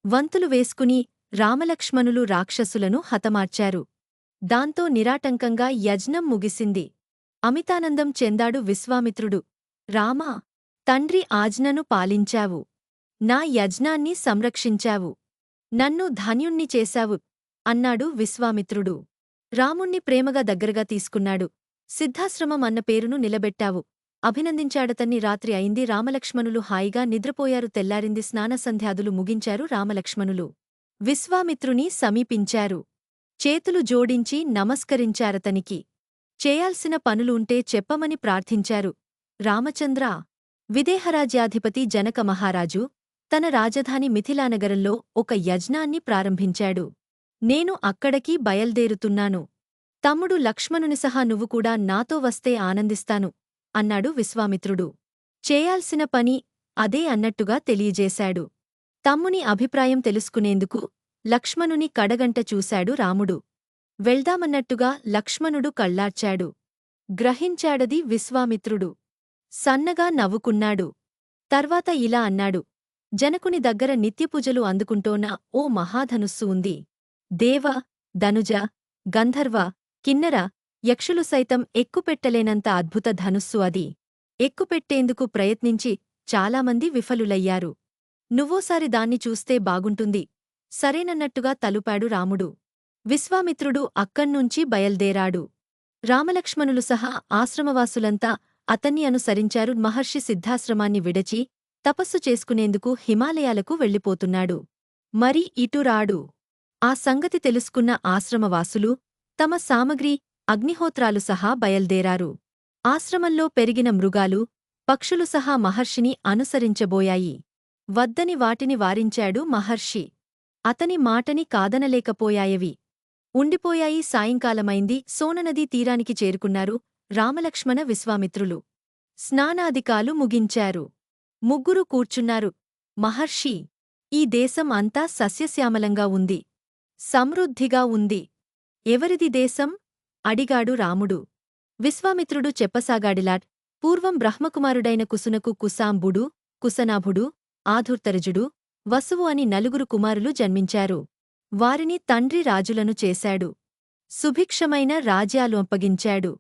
వంతులు వేసుకుని రామలక్ష్మణులు రాక్షసులను హతమార్చారు. దాంతో నిరాటంకంగా యజ్ఞం ముగిసింది. అమితానందం చెందాడు విశ్వామిత్రుడు. రామా! తండ్రి ఆజ్ఞను పాలించావు. నా యజ్ఞాన్ని సంరక్షించావు. నన్ను ధన్యుణ్ణి చేశావు అన్నాడు విశ్వామిత్రుడు. రాముణ్ణి ప్రేమగా దగ్గరగా తీసుకున్నాడు. సిద్ధాశ్రమం అన్న పేరును నిలబెట్టావు అభినందించాడతన్ని. రాత్రి అయింది. రామలక్ష్మణులు హాయిగా నిద్రపోయారు. తెల్లారింది. స్నానసంధ్యాదులు ముగించారు రామలక్ష్మణులు. విశ్వామిత్రుని సమీపించారు. చేతులు జోడించి నమస్కరించారతనికి. చేయాల్సిన పనులుంటే చెప్పమని ప్రార్థించారు. రామచంద్రా! విదేహరాజ్యాధిపతి జనక మహారాజు తన రాజధాని మిథిలానగరంలో ఒక యజ్ఞాన్ని ప్రారంభించాడు. నేను అక్కడికి బయల్దేరుతున్నాను. తమ్ముడు లక్ష్మణుని సహా నువ్వు కూడా నాతో వస్తే ఆనందిస్తాను అన్నాడు విశ్వామిత్రుడు. చేయాల్సిన పని అదే అన్నట్టుగా తెలియజేశాడు. తమ్ముని అభిప్రాయం తెలుసుకునేందుకు లక్ష్మణుని కడగంట చూశాడు రాముడు. వెళ్దామన్నట్టుగా లక్ష్మణుడు కళ్ళార్చాడు. గ్రహించాడది విశ్వామిత్రుడు. సన్నగా నవ్వుకున్నాడు. తర్వాత ఇలా అన్నాడు. జనకుని దగ్గర నిత్యపూజలు అందుకుంటోన్న ఓ మహాధనుస్సు ఉంది. దేవ, ధనుజ, గంధర్వ, కిన్నర, యక్షులు సైతం ఎక్కుపెట్టలేనంత అద్భుత ధనుస్సు అది. ఎక్కుపెట్టేందుకు ప్రయత్నించి చాలామంది విఫలులయ్యారు. నువ్వోసారి దాన్ని చూస్తే బాగుంటుంది సరేనన్నట్టుగా తలుపాడు రాముడు. విశ్వామిత్రుడు అక్కణ్నుంచి బయల్దేరాడు. రామలక్ష్మణులు సహా ఆశ్రమవాసులంతా అతన్ని అనుసరించారు. మహర్షి సిద్ధాశ్రమాన్ని విడచి తపస్సు చేసుకునేందుకు హిమాలయాలకు వెళ్ళిపోతున్నాడు. మరి ఇటు రాడు. ఆ సంగతి తెలుసుకున్న ఆశ్రమవాసులు తమ సామగ్రి, అగ్నిహోత్రాలు సహా బయల్దేరారు. ఆశ్రమంలో పెరిగిన మృగాలు, పక్షులు సహా మహర్షిని అనుసరించబోయాయి. వద్దని వాటిని వారించాడు మహర్షి. అతని మాటని కాదనలేకపోయాయవి. ఉండిపోయాయి. సాయంకాలమైంది. సోననదీ తీరానికి చేరుకున్నారు రామలక్ష్మణ విశ్వామిత్రులు. స్నానాదికాలు ముగించారు. ముగ్గురు కూర్చున్నారు. మహర్షీ! ఈ దేశం అంతా సస్యశ్యామలంగా ఉంది. సమృద్ధిగా ఉంది. ఎవరిది దేశం? అడిగాడు రాముడు. విశ్వామిత్రుడు చెప్పసాగాడిలాట్. పూర్వం బ్రహ్మకుమారుడైన కుసునకు కుశాంబుడు, కుశనాభుడు, ఆధుర్తరజుడు, వసువు అని నలుగురు కుమారులు జన్మించారు. వారిని తండ్రి రాజులను చేశాడు. సుభిక్షమైన రాజ్యాలు అప్పగించాడు.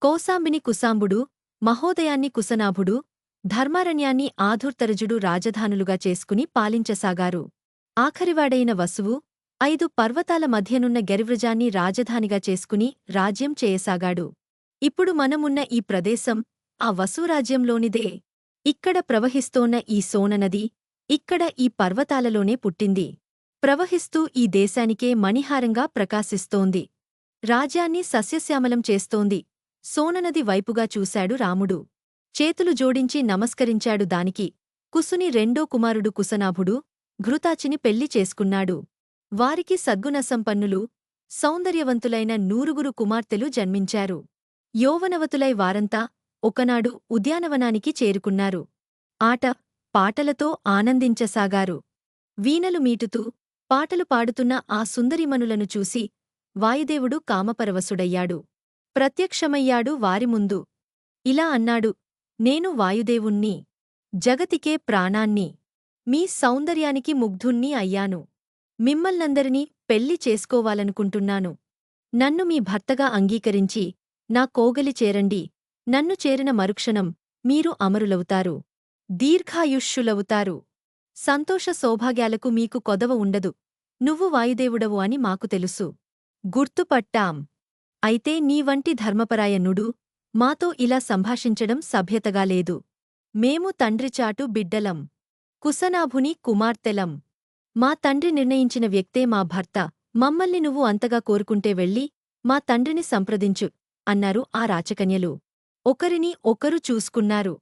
కౌశాంబిని కుశాంబుడు, మహోదయాన్ని కుశనాభుడు, ధర్మారణ్యాన్ని ఆధుర్తరజుడు రాజధానులుగా చేసుకుని పాలించసాగారు. ఆఖరివాడైన వసువు 5 పర్వతాల మధ్యనున్న గరివ్రజాన్ని రాజధానిగా చేసుకుని రాజ్యం చేయసాగాడు. ఇప్పుడు మనమున్న ఈ ప్రదేశం ఆ వసురాజ్యంలోనిదే. ఇక్కడ ప్రవహిస్తోన్న ఈ సోననది ఇక్కడ ఈ పర్వతాలలోనే పుట్టింది. ప్రవహిస్తూ ఈ దేశానికే మణిహారంగా ప్రకాశిస్తోంది. రాజ్యాన్ని సస్యశ్యామలం చేస్తోంది. సోననది వైపుగా చూశాడు రాముడు. చేతులు జోడించి నమస్కరించాడు దానికి. కుసుని రెండో కుమారుడు కుశనాభుడు ఘృతాచిని పెళ్లి చేసుకున్నాడు. వారికి సద్గుణసంపన్నులు, సౌందర్యవంతులైన 100 కుమార్తెలు జన్మించారు. యౌవనవతులై వారంతా ఒకనాడు ఉద్యానవనానికి చేరుకున్నారు. ఆట పాటలతో ఆనందించసాగారు. వీణలు మీటుతూ పాటలు పాడుతున్న ఆ సుందరిమణులను చూసి వాయుదేవుడు కామపరవశుడయ్యాడు. ప్రత్యక్షమయ్యాడు వారి ముందు. ఇలా అన్నాడు. నేను వాయుదేవుణ్ణి. జగతికే ప్రాణాన్ని. మీ సౌందర్యానికి ముగ్ధుణ్ణి అయ్యాను. మిమ్మల్నందరినీ పెళ్లి చేసుకోవాలనుకుంటున్నాను. నన్ను మీ భర్తగా అంగీకరించి నా కోగలి చేరండి. నన్ను చేరిన మరుక్షణం మీరు అమరులవుతారు. దీర్ఘాయుష్యులవుతారు. సంతోష సౌభాగ్యాలకు మీకు కొదవ ఉండదు. నువ్వు వాయుదేవుడవు అని మాకు తెలుసు. గుర్తుపట్టాం. అయితే నీవంటి ధర్మపరాయణుడు మాతో ఇలా సంభాషించడం సభ్యతగా లేదు. మేము తండ్రిచాటు బిడ్డలం. కుశనాభుని కుమార్తెలం. మా తండ్రి నిర్ణయించిన వ్యక్తే మా భర్త. మమ్మల్ని నువ్వు అంతగా కోరుకుంటే వెళ్ళి మా తండ్రిని సంప్రదించు అన్నారు ఆ రాచకన్యలు. ఒకరిని ఒకరు చూసుకున్నారు.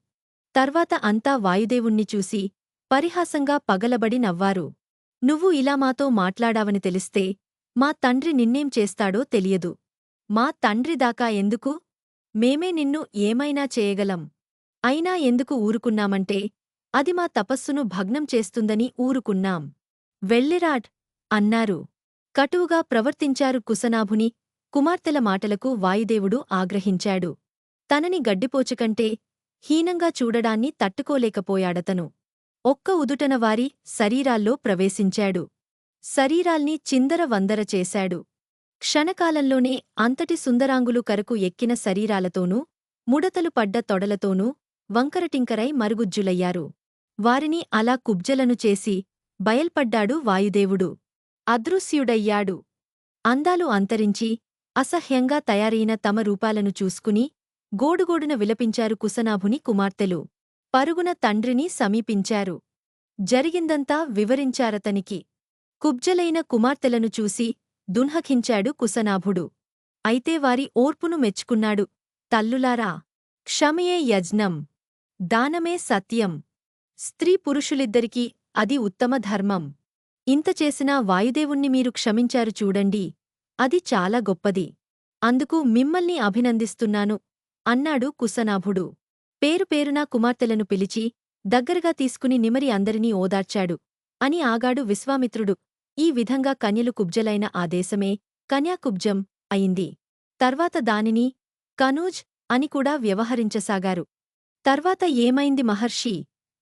తర్వాత అంతా వాయుదేవుణ్ణి చూసి పరిహాసంగా పగలబడి నవ్వారు. నువ్వు ఇలా మాతో మాట్లాడావని తెలిస్తే మా తండ్రి నిన్నేం చేస్తాడో తెలియదు. మా తండ్రిదాకా ఎందుకు? మేమే నిన్ను ఏమైనా చేయగలం. అయినా ఎందుకు ఊరుకున్నామంటే అది మా తపస్సును భగ్నం చేస్తుందని ఊరుకున్నాం. వెళ్ళిరాడ్ అన్నారు. కటువుగా ప్రవర్తించారు కుశనాభుని కుమార్తెల మాటలకు వాయుదేవుడు ఆగ్రహించాడు. తనని గడ్డిపోచకంటే హీనంగా చూడడాన్ని తట్టుకోలేకపోయాడతను. ఒక్క ఉదుటన వారి శరీరాల్లో ప్రవేశించాడు. శరీరాల్ని చిందరవందర చేశాడు. క్షణకాలంలోనే అంతటి సుందరాంగులు కరకు ఎక్కిన శరీరాలతోనూ, ముడతలు పడ్డ తొడలతోనూ వంకరటింకరై మరుగుజ్జులయ్యారు. వారిని అలా కుబ్జలను చేసి బయల్పడ్డాడు వాయుదేవుడు. అదృశ్యుడయ్యాడు. అందాలు అంతరించి అసహ్యంగా తయారైన తమ రూపాలను చూసుకుని గోడుగోడున విలపించారు కుశనాభుని కుమార్తెలు. పరుగున తండ్రిని సమీపించారు. జరిగిందంతా వివరించారతనికి. కుబ్జలైన కుమార్తెలను చూసి దున్హకించాడు కుశనాభుడు. అయితే వారి ఓర్పును మెచ్చుకున్నాడు. తల్లులారా, క్షమయే యజ్ఞం, దానమే సత్యం. స్త్రీ పురుషులిద్దరికీ అది ఉత్తమ ధర్మం. ఇంత చేసినా వాయుదేవుణ్ణి మీరు క్షమించారు చూడండి, అది చాలా గొప్పది. అందుకు మిమ్మల్ని అభినందిస్తున్నాను అన్నాడు కుశనాభుడు. పేరుపేరునా కుమార్తెలను పిలిచి దగ్గరగా తీసుకుని నిమరి అందరినీ ఓదార్చాడు. అని ఆగాడు విశ్వామిత్రుడు. ఈ విధంగా కన్యలు కుబ్జలైన ఆ దేశమే కన్యాకుబ్జం అయింది. తర్వాత దానిని కనూజ్ అని కూడా వ్యవహరించసాగారు. తర్వాత ఏమైంది మహర్షీ?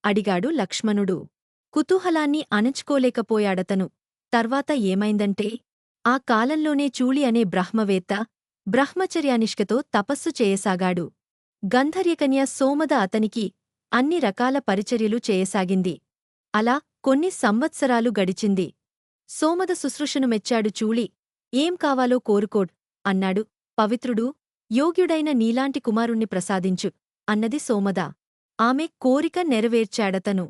అడిగాడు లక్ష్మణుడు. కుతూహలాన్ని అణచుకోలేకపోయాడతను. తర్వాత ఏమైందంటే, ఆ కాలంలోనే చూళి అనే బ్రహ్మవేత్త బ్రహ్మచర్యానిష్కతో తపస్సు చేయసాగాడు. గంధర్యకన్య సోమద అతనికి అన్ని రకాల పరిచర్యలు చేయసాగింది. అలా కొన్ని సంవత్సరాలు గడిచింది. సోమద శుశ్రూషను మెచ్చాడు చూళి. ఏం కావాలో కోరుకోడ్ అన్నాడు. పవిత్రుడు, యోగ్యుడైన నీలాంటి కుమారుణ్ణి ప్రసాదించు అన్నది సోమద. ఆమె కోరిక నెరవేర్చాడతను.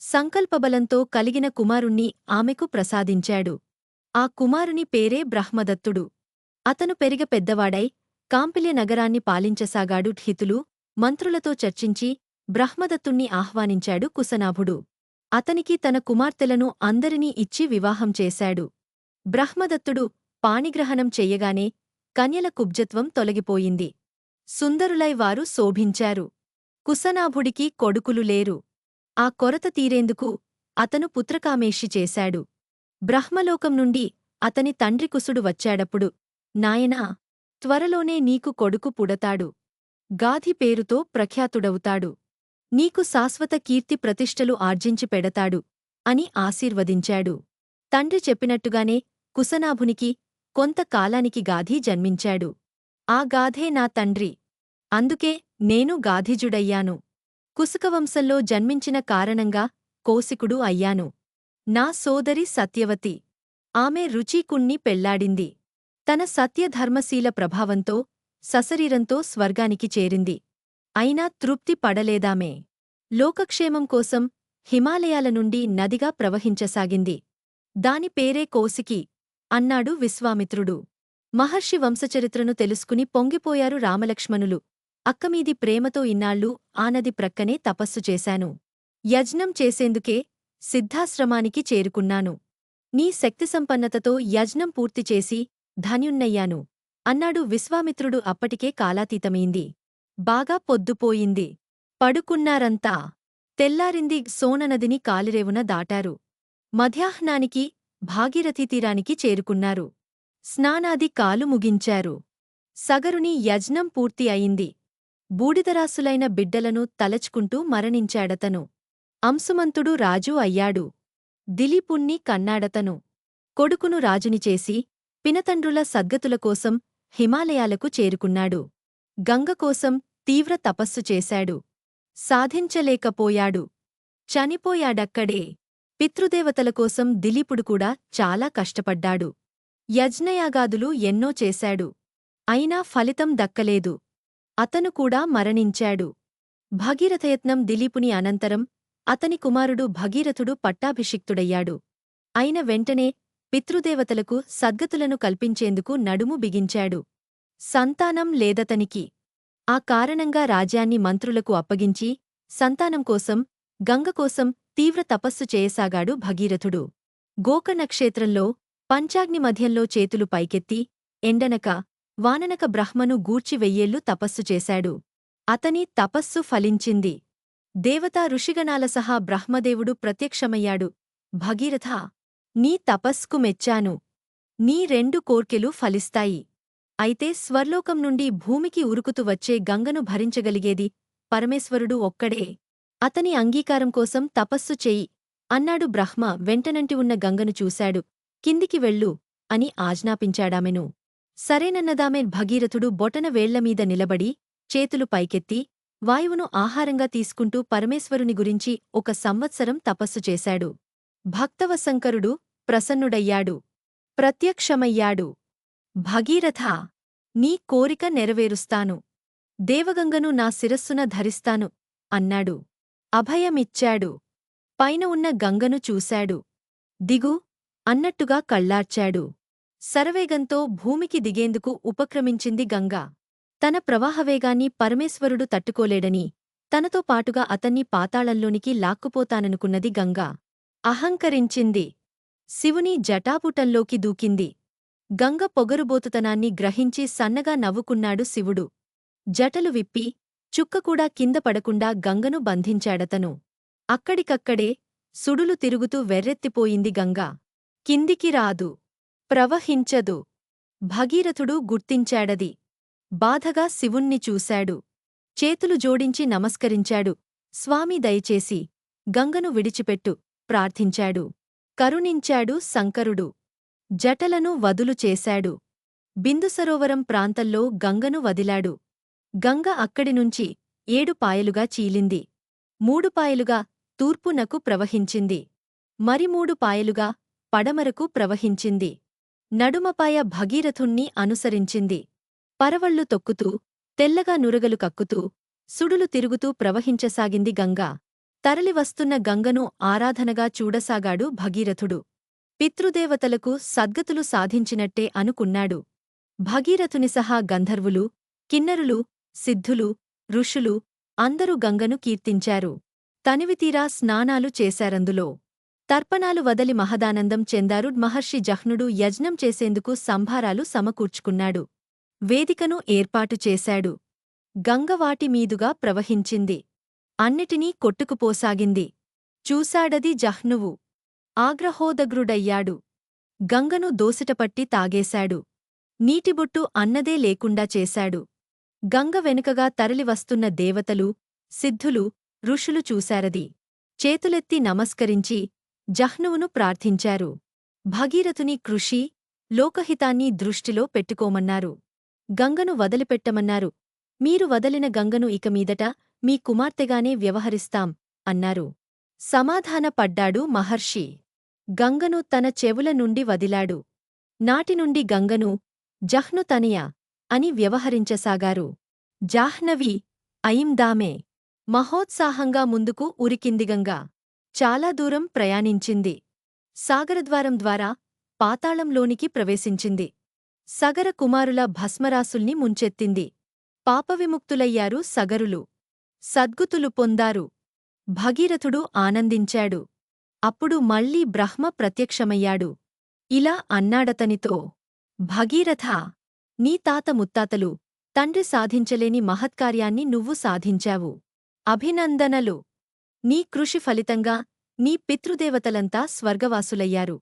సంకల్పబలంతో కలిగిన కుమారుణ్ణి ఆమెకు ప్రసాదించాడు. ఆ కుమారుని పేరే బ్రహ్మదత్తుడు. అతను పెరిగ పెద్దవాడై కాంపిల్య నగరాన్ని పాలించసాగాడు. హితులు, మంత్రులతో చర్చించి బ్రహ్మదత్తుణ్ణి ఆహ్వానించాడు కుశనాభుడు. అతనికి తన కుమార్తెలను అందరినీ ఇచ్చి వివాహం చేశాడు. బ్రహ్మదత్తుడు పాణిగ్రహణం చెయ్యగానే కన్యల కుబ్జత్వం తొలగిపోయింది. సుందరులై వారు శోభించారు. కుశనాభుడికి కొడుకులు లేరు. ఆ కొరత తీరేందుకు అతను పుత్రకామేష్టి చేశాడు. బ్రహ్మలోకం నుండి అతని తండ్రి కుశుడు వచ్చాడప్పుడు, నాయనా, త్వరలోనే నీకు కొడుకు పుడతాడు. గాధి పేరుతో ప్రఖ్యాతుడవుతాడు. నీకు శాశ్వత కీర్తి ప్రతిష్టలు ఆర్జించి పెడతాడు అని ఆశీర్వదించాడు. తండ్రి చెప్పినట్టుగానే కుశనాభునికి కొంతకాలానికి గాధి జన్మించాడు. ఆ గాధే నా తండ్రి. అందుకే నేను గాధిజుడయ్యాను. కుశకవంశంలో జన్మించిన కారణంగా కౌశికుడు అయ్యాను. నా సోదరి సత్యవతి. ఆమె రుచీకుణ్ణి పెళ్లాడింది. తన సత్యధర్మశీల ప్రభావంతో సశరీరంతో స్వర్గానికి చేరింది. అయినా తృప్తి పడలేదామే. లోకక్షేమం కోసం హిమాలయాల నుండి నదిగా ప్రవహించసాగింది. దాని పేరే కౌశికి అన్నాడు విశ్వామిత్రుడు. మహర్షి వంశచరిత్రను తెలుసుకుని పొంగిపోయారు రామలక్ష్మణులు. అక్కమీది ప్రేమతో ఇన్నాళ్ళు ఆ నది ప్రక్కనే తపస్సు చేశాను. యజ్ఞం చేసేందుకే సిద్ధాశ్రమానికి చేరుకున్నాను. నీ శక్తిసంపన్నతతో యజ్ఞం పూర్తిచేసి ధన్యున్నయ్యాను అన్నాడు విశ్వామిత్రుడు. అప్పటికే కాలాతీతమైంది. బాగా పొద్దుపోయింది. పడుకున్నారంతా. తెల్లారింది. సోననదిని కాలిరేవున దాటారు. మధ్యాహ్నానికి భాగీరథీతీరానికి చేరుకున్నారు. స్నానాది కాలు ముగించారు. సగరుని యజ్ఞం పూర్తి అయింది. బూడిదరాసులైన బిడ్డలను తలచుకుంటూ మరణించాడతను. అంశుమంతుడు రాజు అయ్యాడు. దిలీపుణ్ణి కన్నాడతను. కొడుకును రాజుని చేసి పినతండ్రుల సద్గతుల కోసం హిమాలయాలకు చేరుకున్నాడు. గంగకోసం తీవ్ర తపస్సు చేశాడు. సాధించలేకపోయాడు. చనిపోయాడక్కడే. పితృదేవతల కోసం దిలీపుడు కూడా చాలా కష్టపడ్డాడు. యజ్ఞయాగాదులు ఎన్నో చేశాడు. అయినా ఫలితం దక్కలేదు. అతను కూడా మరణించాడు. భగీరథయత్నం దిలీపుని అనంతరం అతని కుమారుడు భగీరథుడు పట్టాభిషిక్తుడయ్యాడు. అయిన వెంటనే పితృదేవతలకు సద్గతులను కల్పించేందుకు నడుము బిగించాడు. సంతానం లేదతనికి. ఆ కారణంగా రాజ్యాన్ని మంత్రులకు అప్పగించి సంతానం కోసం, గంగకోసం తీవ్ర తపస్సు చేయసాగాడు భగీరథుడు. గోకర్ణక్షేత్రంలో పంచాగ్ని మధ్యంలో చేతులు పైకెత్తి ఎండనక వాననక బ్రహ్మను గూర్చి వెయ్యేళ్లు తపస్సు చేశాడు. అతని తపస్సు ఫలించింది. దేవతా ఋషిగణాల సహా బ్రహ్మదేవుడు ప్రత్యక్షమయ్యాడు. భగీరథా, నీ తపస్కు మెచ్చాను. నీ 2 కోర్కెలు ఫలిస్తాయి. అయితే స్వర్లోకం నుండి భూమికి ఉరుకుతూ వచ్చే గంగను భరించగలిగేది పరమేశ్వరుడు ఒక్కడే. అతని అంగీకారం కోసం తపస్సు చెయ్యి అన్నాడు బ్రహ్మ. వెంటనంటి ఉన్న గంగను చూశాడు. కిందికి వెళ్ళు అని ఆజ్ఞాపించాడామెను. సరేనన్నదామె. భగీరథుడు బొటన వేళ్లమీద నిలబడి చేతులు పైకెత్తి వాయువును ఆహారంగా తీసుకుంటూ పరమేశ్వరుని గురించి 1 సంవత్సరం తపస్సు చేశాడు. భక్తవశంకరుడు ప్రసన్నుడయ్యాడు. ప్రత్యక్షమయ్యాడు. భగీరథా, నీ కోరిక నెరవేరుస్తాను. దేవగంగను నా శిరస్సున ధరిస్తాను అన్నాడు. అభయమిచ్చాడు. పైన ఉన్న గంగను చూశాడు. దిగు అన్నట్టుగా కళ్ళార్చాడు. శరవేగంతో భూమికి దిగేందుకు ఉపక్రమించింది గంగ. తన ప్రవాహవేగాన్ని పరమేశ్వరుడు తట్టుకోలేడని తనతో పాటుగా అతన్ని పాతాళంలోనికి లాక్కుపోతాననుకున్నది గంగ. అహంకరించింది. శివుని జటాపుటంలోకి దూకింది. గంగ పొగరుబోతుతనాన్ని గ్రహించి సన్నగా నవ్వుకున్నాడు శివుడు. జటలు విప్పి చుక్కకూడా కింద పడకుండా గంగను బంధించాడతను. అక్కడికక్కడే సుడులు తిరుగుతూ వెర్రెత్తిపోయింది గంగ. కిందికి రాదు, ప్రవహించదు. భగీరథుడు గుర్తించాడది. బాధగా శివుణ్ణి చూశాడు. చేతులు జోడించి నమస్కరించాడు. స్వామి, దయచేసి గంగను విడిచిపెట్టు ప్రార్థించాడు. కరుణించాడు శంకరుడు. జటలను వదులు చేశాడు. బిందుసరోవరం ప్రాంతంలో గంగను వదిలాడు. గంగ అక్కడినుంచి 7 పాయలుగా చీలింది. 3 పాయలుగా తూర్పునకు ప్రవహించింది. మరి 3 పాయలుగా పడమరకు ప్రవహించింది. నడుమపాయ భగీరథుణ్ణి అనుసరించింది. పరవళ్ళు తొక్కుతూ, తెల్లగా నురగలు కక్కుతూ, సుడులు తిరుగుతూ ప్రవహించసాగింది గంగ. తరలివస్తున్న గంగను ఆరాధనగా చూడసాగాడు భగీరథుడు. పితృదేవతలకు సద్గతులు సాధించినట్టే అనుకున్నాడు. భగీరథుని సహా గంధర్వులు, కిన్నరులు, సిద్ధులు, ఋషులు అందరూ గంగను కీర్తించారు. తనివితీరా స్నానాలు చేశారందులో. తర్పణాలు వదలి మహదానందం చెందారు. మహర్షి జహ్నుడు యజ్ఞం చేసేందుకు సంభారాలు సమకూర్చుకున్నాడు. వేదికను ఏర్పాటు చేశాడు. గంగ వాటి మీదుగా ప్రవహించింది. అన్నిటినీ కొట్టుకుపోసాగింది. చూశాడది జహ్నువు. ఆగ్రహోదగ్రుడయ్యాడు. గంగను దోసిటపట్టి తాగేశాడు. నీటిబొట్టు అన్నదే లేకుండా చేశాడు. గంగ వెనుకగా తరలివస్తున్న దేవతలు, సిద్ధులు, ఋషులు చూశారది. చేతులెత్తి నమస్కరించి జహ్నువును ప్రార్థించారు. భగీరథుని కృషి, లోకహితాన్ని దృష్టిలో పెట్టుకోమన్నారు. గంగను వదిలిపెట్టమన్నారు. మీరు వదలిన గంగను ఇక మీదట మీ కుమార్తెగానే వ్యవహరిస్తాం అన్నారు. సమాధానపడ్డాడు మహర్షి. గంగను తన చెవుల నుండి వదిలాడు. నాటినుండి గంగను జహ్ను తనయ అని వ్యవహరించసాగారు. జాహ్నవి అయిందామే. మహోత్సాహంగా ముందుకు ఉరికింది గంగ. చాలా దూరం ప్రయాణించింది. సాగరద్వారం ద్వారా పాతాళంలోనికి ప్రవేశించింది. సగర కుమారుల భస్మరాసుల్ని ముంచెత్తింది. పాపవిముక్తులయ్యారు సగరులు. సద్గుతులు పొందారు. భగీరథుడు ఆనందించాడు. అప్పుడు మళ్ళీ బ్రహ్మ ప్రత్యక్షమయ్యాడు. ఇలా అన్నాడతనితో, భగీరథా, నీ తాత ముత్తాతలు, తండ్రి సాధించలేని మహత్కార్యాన్ని నువ్వు సాధించావు. అభినందనలు. నీ కృషి ఫలితంగా నీ పితృదేవతలంతా స్వర్గవాసులయ్యారు.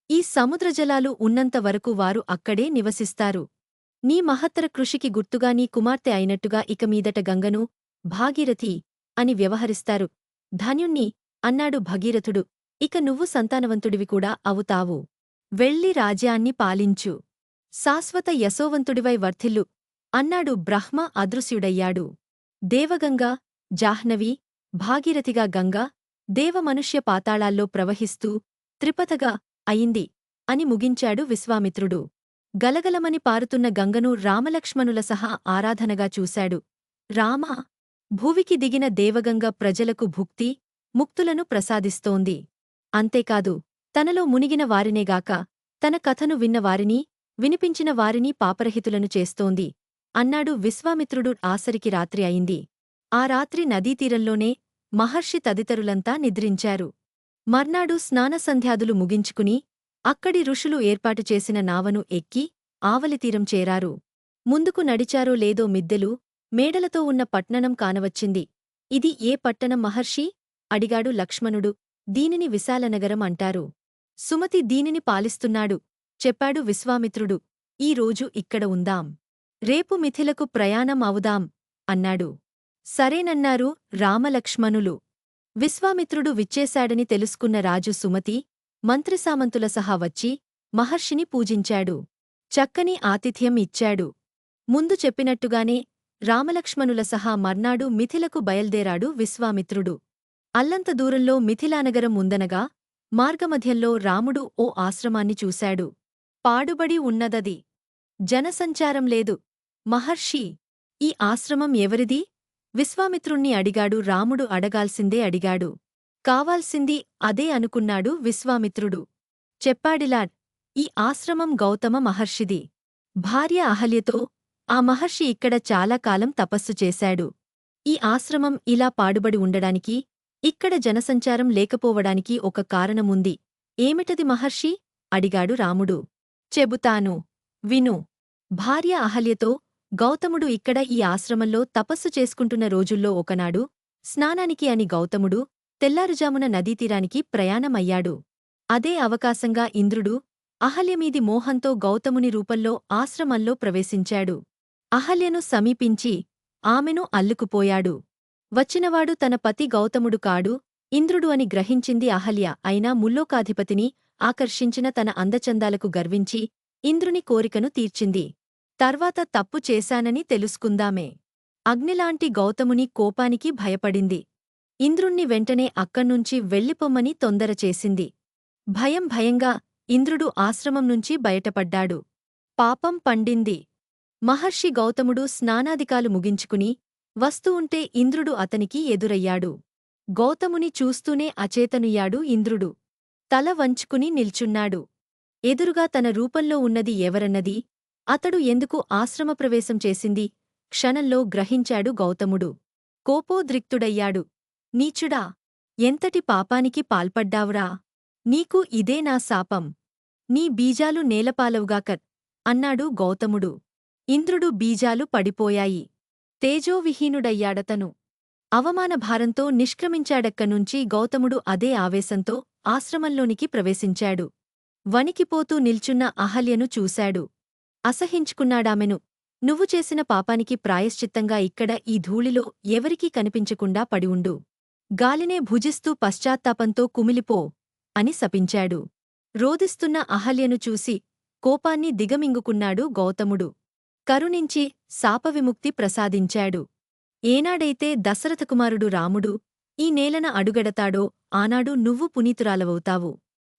ఈ సముద్రజలాలు ఉన్నంతవరకు వారు అక్కడే నివసిస్తారు. నీ మహత్తర కృషికి గుర్తుగా నీ కుమార్తె అయినట్టుగా ఇక మీదట గంగను భాగీరథి అని వ్యవహరిస్తారు. ధన్యుణ్ణి అన్నాడు భగీరథుడు. ఇక నువ్వు సంతానవంతుడివి కూడా అవుతావు. వెళ్ళి రాజ్యాన్ని పాలించు. శాశ్వత యశోవంతుడివై వర్ధిల్లు అన్నాడు బ్రహ్మ. అదృశ్యుడయ్యాడు. దేవగంగా, జాహ్నవి, భాగీరథిగా గంగా దేవమనుష్య పాతాళాల్లో ప్రవహిస్తూ త్రిపథగా అయింది అని ముగించాడు విశ్వామిత్రుడు. గలగలమని పారుతున్న గంగను రామలక్ష్మణుల సహా ఆరాధనగా చూశాడు. రామా, భూవికి దిగిన దేవగంగ ప్రజలకు భుక్తి, ముక్తులను ప్రసాదిస్తోంది. అంతేకాదు, తనలో మునిగిన వారినేగాక తన కథను విన్న వారిని, వినిపించిన వారిని పాపరహితులను చేస్తోంది అన్నాడు విశ్వామిత్రుడు. ఆసరికి రాత్రి అయింది. ఆ రాత్రి నదీతీరంలోనే మహర్షి తదితరులంతా నిద్రించారు. మర్నాడు స్నానసంధ్యాదులు ముగించుకుని అక్కడి ఋషులు ఏర్పాటు చేసిన నావను ఎక్కి ఆవలితీరం చేరారు. ముందుకు నడిచారో లేదో మిద్దెలు, మేడలతో ఉన్న పట్టణం కానవచ్చింది. ఇది ఏ పట్టణం మహర్షీ? అడిగాడు లక్ష్మణుడు. దీనిని విశాలనగరం అంటారు. సుమతి దీనిని పాలిస్తున్నాడు చెప్పాడు విశ్వామిత్రుడు. ఈ రోజు ఇక్కడ ఉందాం. రేపు మిథిలకు ప్రయాణం అవుదాం అన్నాడు. సరేనన్నారు రామలక్ష్మణులు. విశ్వామిత్రుడు విచ్చేశాడని తెలుసుకున్న రాజు సుమతి, మంత్రిసామంతుల సహా వచ్చి మహర్షిని పూజించాడు. చక్కని ఆతిథ్యం ఇచ్చాడు. ముందు చెప్పినట్టుగానే రామలక్ష్మణుల సహా మర్నాడు మిథిలకు బయల్దేరాడు విశ్వామిత్రుడు. అల్లంత దూరంలో మిథిలానగరం ఉందనగా మార్గమధ్యంలో రాముడు ఓ ఆశ్రమాన్ని చూశాడు. పాడుబడి ఉన్నదది. జనసంచారం లేదు. మహర్షీ, ఈ ఆశ్రమం ఎవరిది? విశ్వామిత్రుణ్ణి అడిగాడు. రాముడు అడగాల్సిందే అడిగాడు. కావాల్సింది అదే అనుకున్నాడు విశ్వామిత్రుడు. చెప్పాడిలా, ఈ ఆశ్రమం గౌతమ మహర్షిది. భార్య అహల్యతో ఆ మహర్షి ఇక్కడ చాలా కాలం తపస్సు చేశాడు. ఈ ఆశ్రమం ఇలా పాడుబడి ఉండడానికి, ఇక్కడ జనసంచారం లేకపోవడానికి ఒక కారణముంది. ఏమిటది మహర్షీ? అడిగాడు రాముడు. చెబుతాను, విను. భార్య అహల్యతో, గౌతముడు ఇక్కడ ఈ ఆశ్రమంలో తపస్సు చేసుకుంటున్న రోజుల్లో ఒకనాడు స్నానానికి అని గౌతముడు తెల్లారుజామున నదీతీరానికి ప్రయాణమయ్యాడు. అదే అవకాశంగా ఇంద్రుడు అహల్యమీది మోహంతో గౌతముని రూపంలో ఆశ్రమంలో ప్రవేశించాడు. అహల్యను సమీపించి ఆమెను అల్లుకుపోయాడు. వచ్చినవాడు తన పతి గౌతముడు కాడు, ఇంద్రుడు అని గ్రహించింది అహల్య. అయినా ముల్లోకాధిపతిని ఆకర్షించిన తన అందచందాలకు గర్వించి ఇంద్రుని కోరికను తీర్చింది. తర్వాత తప్పు చేశానని తెలుసుకుందామే. అగ్నిలాంటి గౌతముని కోపానికి భయపడింది. ఇంద్రుణ్ణి వెంటనే అక్కడ్నుంచి వెళ్ళిపొమ్మని తొందర చేసింది. భయంగా ఇంద్రుడు ఆశ్రమం నుంచి బయటపడ్డాడు. పాపం పండింది. మహర్షి గౌతముడు స్నానాదికాలు ముగించుకుని వస్తూ ఉంటే ఇంద్రుడు అతనికి ఎదురయ్యాడు. గౌతముని చూస్తూనే అచేతనుయ్యాడు ఇంద్రుడు. తల వంచుకుని నిల్చున్నాడు. ఎదురుగా తన రూపంలో ఉన్నది ఎవరన్నది, అతడు ఎందుకు ఆశ్రమప్రవేశం చేసింది క్షణంలో గ్రహించాడు గౌతముడు. కోపోద్రిక్తుడయ్యాడు. నీచుడా! ఎంతటి పాపానికి పాల్పడ్డావురా! నీకు ఇదే నా శాపం. నీ బీజాలు నేలపాలవుగాక అన్నాడు గౌతముడు. ఇంద్రుడు బీజాలు పడిపోయాయి. తేజోవిహీనుడయ్యాడతను. అవమానభారంతో నిష్క్రమించాడక్కనుంచి గౌతముడు అదే ఆవేశంతో ఆశ్రమంలోనికి ప్రవేశించాడు. వణికిపోతూ నిల్చున్న అహల్యను చూశాడు. అసహించుకున్నాడామెను. నువ్వు చేసిన పాపానికి ప్రాయశ్చిత్తంగా ఇక్కడ ఈ ధూళిలో ఎవరికీ కనిపించకుండా పడి ఉండు. గాలినే భుజిస్తూ పశ్చాత్తాపంతో కుమిలిపో అని శపించాడు. రోదిస్తున్న అహల్యను చూసి కోపాన్ని దిగమింగుకున్నాడు గౌతముడు. కరుణించి శాపవిముక్తి ప్రసాదించాడు. ఏనాడైతే దశరథకుమారుడు రాముడు ఈ నేలన అడుగెడతాడో ఆనాడు నువ్వు పునీతురాలవవుతావు.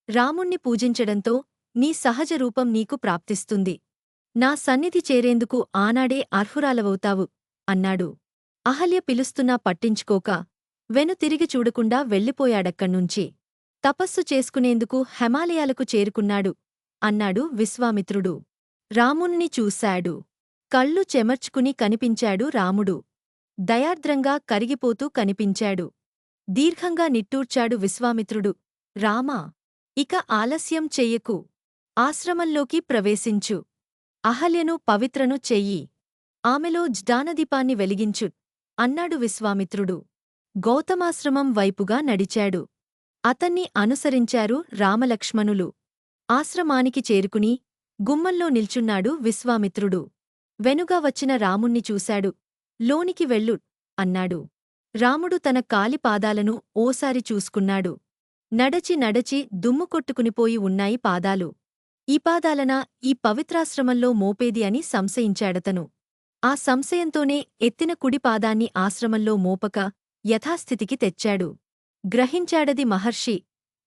రాముణ్ణి పూజించడంతో నీ సహజ రూపం నీకు ప్రాప్తిస్తుంది. నా సన్నిధి చేరేందుకు ఆనాడే అర్హురాలవవుతావు అన్నాడు. అహల్య పిలుస్తున్నా పట్టించుకోక వెనుతిరిగి చూడకుండా వెళ్ళిపోయాడక్కడ్నుంచి. తపస్సు చేసుకునేందుకు హిమాలయాలకు చేరుకున్నాడు అన్నాడు విశ్వామిత్రుడు. రాముణ్ణి చూశాడు. కళ్ళు చెమర్చుకుని కనిపించాడు రాముడు. దయార్ద్రంగా కరిగిపోతూ కనిపించాడు. దీర్ఘంగా నిట్టూర్చాడు విశ్వామిత్రుడు. రామా! ఇక ఆలస్యం చెయ్యకు. ఆశ్రమంలోకి ప్రవేశించు. అహల్యను పవిత్రను చెయ్యి. ఆమెలో జ్ఞానదీపాన్ని వెలిగించు అన్నాడు విశ్వామిత్రుడు. గౌతమాశ్రమం వైపుగా నడిచాడు. అతన్ని అనుసరించారు రామలక్ష్మణులు. ఆశ్రమానికి చేరుకుని గుమ్మంలో నిల్చున్నాడు విశ్వామిత్రుడు. వెనుగా వచ్చిన రాముణ్ణి చూశాడు. లోనికి వెళ్ళు అన్నాడు. రాముడు తన కాలి పాదాలను ఓసారి చూసుకున్నాడు. నడచి దుమ్ము కొట్టుకునిపోయి ఉన్నాయి పాదాలు. ఈ పాదాలనా ఈ పవిత్రాశ్రమంలో మోపేది అని సంశయించాడతను. ఆ సంశయంతోనే ఎత్తిన కుడి పాదాన్ని ఆశ్రమంలో మోపక యథాస్థితికి తెచ్చాడు. గ్రహించాడది మహర్షి.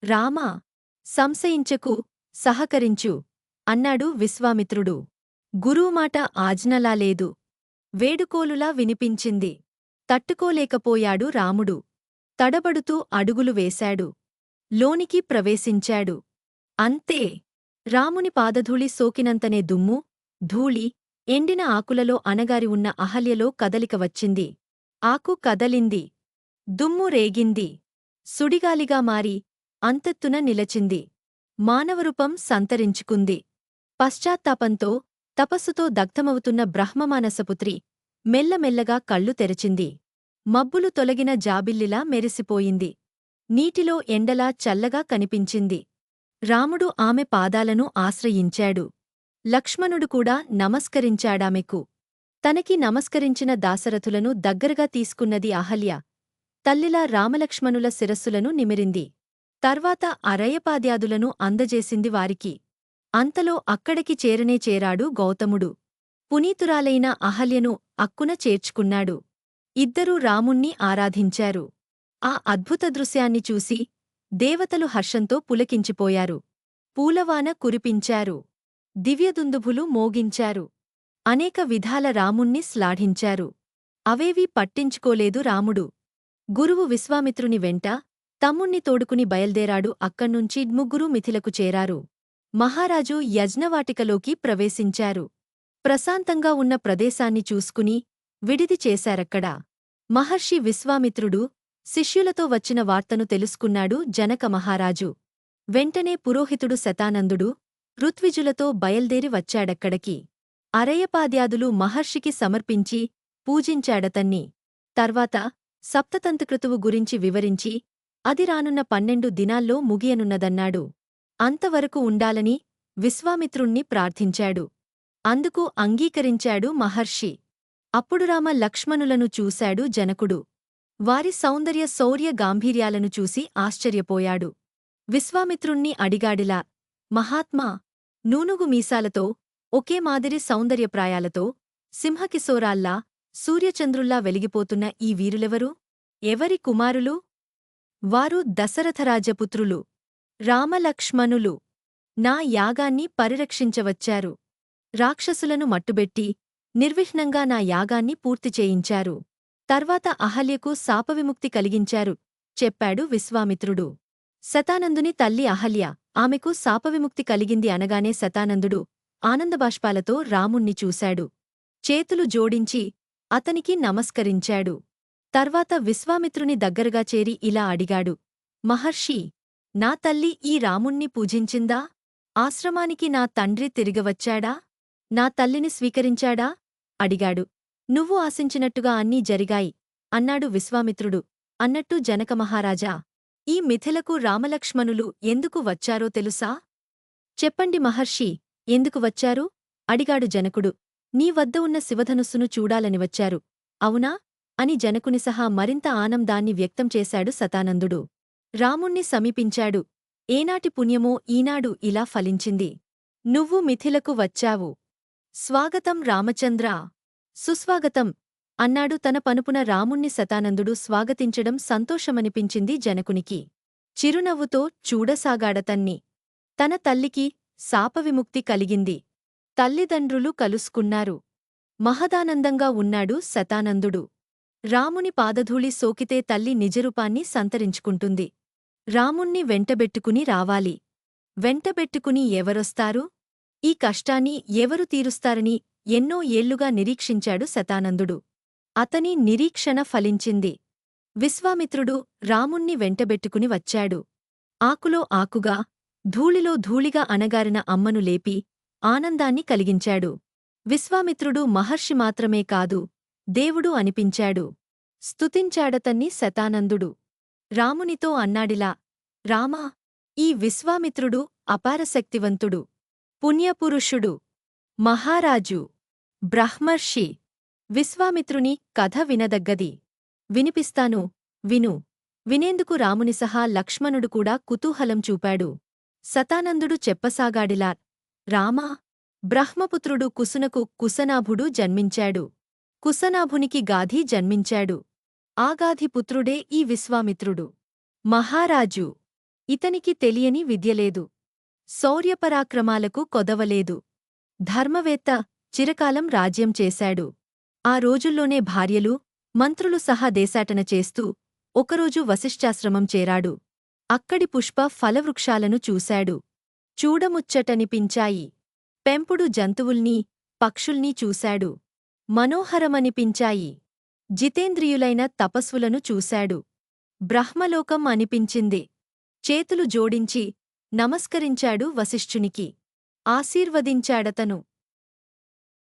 రామా! సంశయించకు, సహకరించు అన్నాడు విశ్వామిత్రుడు. గురువుమాట ఆజ్ఞలా లేదు. వేడుకోలులా వినిపించింది. తట్టుకోలేకపోయాడు రాముడు. తడబడుతూ అడుగులు వేశాడు. లోనికి ప్రవేశించాడు. అంతే! రాముని పాదధూళి సోకినంతనే దుమ్ము, ధూళి, ఎండిన ఆకులలో అణగారి ఉన్న అహల్యలో కదలిక వచ్చింది. ఆకు కదలింది. దుమ్ము రేగింది. సుడిగాలిగా మారి అంతెత్తున నిలచింది. మానవరూపం సంతరించుకుంది. పశ్చాత్తాపంతో, తపస్సుతో దగ్ధమవుతున్న బ్రహ్మమానసపుత్రి మెల్లమెల్లగా కళ్ళు తెరచింది. మబ్బులు తొలగిన జాబిల్లిలా మెరిసిపోయింది. నీటిలో ఎండలా చల్లగా కనిపించింది. రాముడు ఆమె పాదాలను ఆశ్రయించాడు. లక్ష్మణుడు కూడా నమస్కరించాడామెకు. తనకి నమస్కరించిన దాశరథులను దగ్గరగా తీసుకున్నది అహల్య. తల్లిలా రామలక్ష్మణుల శిరస్సులను నిమిరింది. తర్వాత అరయపాద్యాదులను అందజేసింది వారికి. అంతలో అక్కడికి చేరనే చేరాడు గౌతముడు. పునీతురాలైన అహల్యను అక్కున చేర్చుకున్నాడు. ఇద్దరూ రాముణ్ణి ఆరాధించారు. ఆ అద్భుత దృశ్యాన్ని చూసి దేవతలు హర్షంతో పులకించిపోయారు. పూలవాన కురిపించారు. దివ్యదుందుభులు మోగించారు. అనేక విధాల రాముణ్ణి శ్లాఘించారు. అవేవీ పట్టించుకోలేదు రాముడు. గురువు విశ్వామిత్రుని వెంట తమ్ముణ్ణి తోడుకుని బయల్దేరాడు. అక్కడ్నుంచి ముగ్గురూ మిథిలకు చేరారు. మహారాజు యజ్ఞవాటికలోకి ప్రవేశించారు. ప్రశాంతంగా ఉన్న ప్రదేశాన్ని చూసుకుని విడిది చేశారక్కడ. మహర్షి విశ్వామిత్రుడు శిష్యులతో వచ్చిన వార్తను తెలుసుకున్నాడు జనక మహారాజు. వెంటనే పురోహితుడు శతానందుడు ఋత్విజులతో బయల్దేరి వచ్చాడక్కడికి. అరయపాద్యాదులు మహర్షికి సమర్పించి పూజించాడతన్ని. తర్వాత సప్తతంతుక్రతువు గురించి వివరించి అది రానున్న 12 దినాల్లో ముగియనున్నదన్నాడు. అంతవరకు ఉండాలని విశ్వామిత్రుణ్ణి ప్రార్థించాడు. అందుకు అంగీకరించాడు మహర్షి. అప్పుడు రామ లక్ష్మణులను చూశాడు జనకుడు. వారి సౌందర్య శౌర్య గాంభీర్యాలను చూసి ఆశ్చర్యపోయాడు. విశ్వామిత్రుణ్ణి అడిగాడిలా, మహాత్మా, నూనుగు మీసాలతో, ఒకే మాదిరి సౌందర్యప్రాయాలతో, సింహకిశోరాల్లా, సూర్యచంద్రుల్లా వెలిగిపోతున్న ఈ వీరులెవరు? ఎవరి కుమారులు? వారు దశరథరాజపుత్రులు, రామలక్ష్మణులు. నా యాగాన్ని పరిరక్షించవచ్చారు. రాక్షసులను మట్టుబెట్టి నిర్విఘ్నంగా నా యాగాన్ని పూర్తి చేయించారు. తర్వాత అహల్యకు శాపవిముక్తి కలిగించారు చెప్పాడు విశ్వామిత్రుడు. శతానందుని తల్లి అహల్య, ఆమెకు శాపవిముక్తి కలిగింది అనగానే శతానందుడు ఆనందబాష్పాలతో రాముణ్ణి చూశాడు. చేతులు జోడించి అతనికి నమస్కరించాడు. తర్వాత విశ్వామిత్రుని దగ్గరగా చేరి ఇలా అడిగాడు, మహర్షీ, నా తల్లి ఈ రాముణ్ణి పూజించిందా? ఆశ్రమానికి నా తండ్రి తిరిగవచ్చాడా? నా తల్లిని స్వీకరించాడా? అడిగాడు. నువ్వు ఆశించినట్టుగా అన్నీ జరిగాయి అన్నాడు విశ్వామిత్రుడు. అన్నట్టు జనకమహారాజా, ఈ మిథిలకు రామలక్ష్మణులు ఎందుకు వచ్చారో తెలుసా? చెప్పండి మహర్షీ, ఎందుకు వచ్చారు? అడిగాడు జనకుడు. నీ వద్ద ఉన్న శివధనుస్సును చూడాలని వచ్చారు, అవునా? అని జనకుని సహా మరింత ఆనందాన్ని వ్యక్తం చేశాడు శతానందుడు. రాముణ్ణి సమీపించాడు. ఏనాటి పుణ్యమో ఈనాడు ఇలా ఫలించింది. నువ్వు మిథిలకు వచ్చావు. స్వాగతం రామచంద్రా. సుస్వాగతం అన్నాడు తన పనుపున రాముణ్ణి శతానందుడు స్వాగతించడం సంతోషమనిపించింది జనకునికి. చిరునవ్వుతో చూడసాగాడతన్ని. తన తల్లికి శాపవిముక్తి కలిగింది. తల్లిదండ్రులు కలుసుకున్నారు. మహదానందంగా ఉన్నాడు శతానందుడు. రాముని పాదధూళి సోకితే తల్లి నిజరూపాన్ని సంతరించుకుంటుంది. రాముణ్ణి వెంటబెట్టుకుని రావాలి. వెంటబెట్టుకుని ఎవరొస్తారు? ఈ కష్టాన్ని ఎవరు తీరుస్తారని ఎన్నో ఏళ్లుగా నిరీక్షించాడు శతానందుడు. అతని నిరీక్షణ ఫలించింది. విశ్వామిత్రుడు రాముణ్ణి వెంటబెట్టుకుని వచ్చాడు. ఆకులో ఆకుగా, ధూళిలో ధూళిగా అణగారిన అమ్మను లేపి ఆనందాన్ని కలిగించాడు. విశ్వామిత్రుడు మహర్షి మాత్రమే కాదు, దేవుడు అనిపించాడు. స్తుతించాడతన్ని శతానందుడు. రామునితో అన్నాడిలా, రామా, ఈ విశ్వామిత్రుడు అపారశక్తివంతుడు, పుణ్యపురుషుడు, మహారాజు, బ్రహ్మర్షి. విశ్వామిత్రుని కథ వినదగ్గది. వినిపిస్తాను, విను. వినేందుకు రాముని సహా లక్ష్మణుడు కూడా కుతూహలం చూపాడు. శతానందుడు చెప్పసాగాడిలా, రామా, బ్రహ్మపుత్రుడు కుసునకు కుశనాభుడు జన్మించాడు. కుశనాభునికి గాధి జన్మించాడు. ఆ గాధి పుత్రుడే ఈ విశ్వామిత్రుడు. మహారాజు. ఇతనికి తెలియని విద్యలేదు. శౌర్యపరాక్రమాలకు కొదవలేదు. ధర్మవేత్త, చిరకాలం రాజ్యం చేశాడు. ఆ రోజుల్లోనే భార్యలు, మంత్రులు సహా దేశాటన చేస్తూ ఒకరోజు వశిష్ఠాశ్రమం చేరాడు. అక్కడి పుష్ప ఫలవృక్షాలను చూశాడు. చూడముచ్చటనిపించాయి. పెంపుడు జంతువుల్నీ, పక్షుల్నీ చూశాడు. మనోహరమనిపించాయి. జితేంద్రియులైన తపస్సులను చూశాడు. బ్రహ్మలోకం అనిపించింది. చేతులు జోడించి నమస్కరించాడు వశిష్ఠునికి. ఆశీర్వదించాడతను.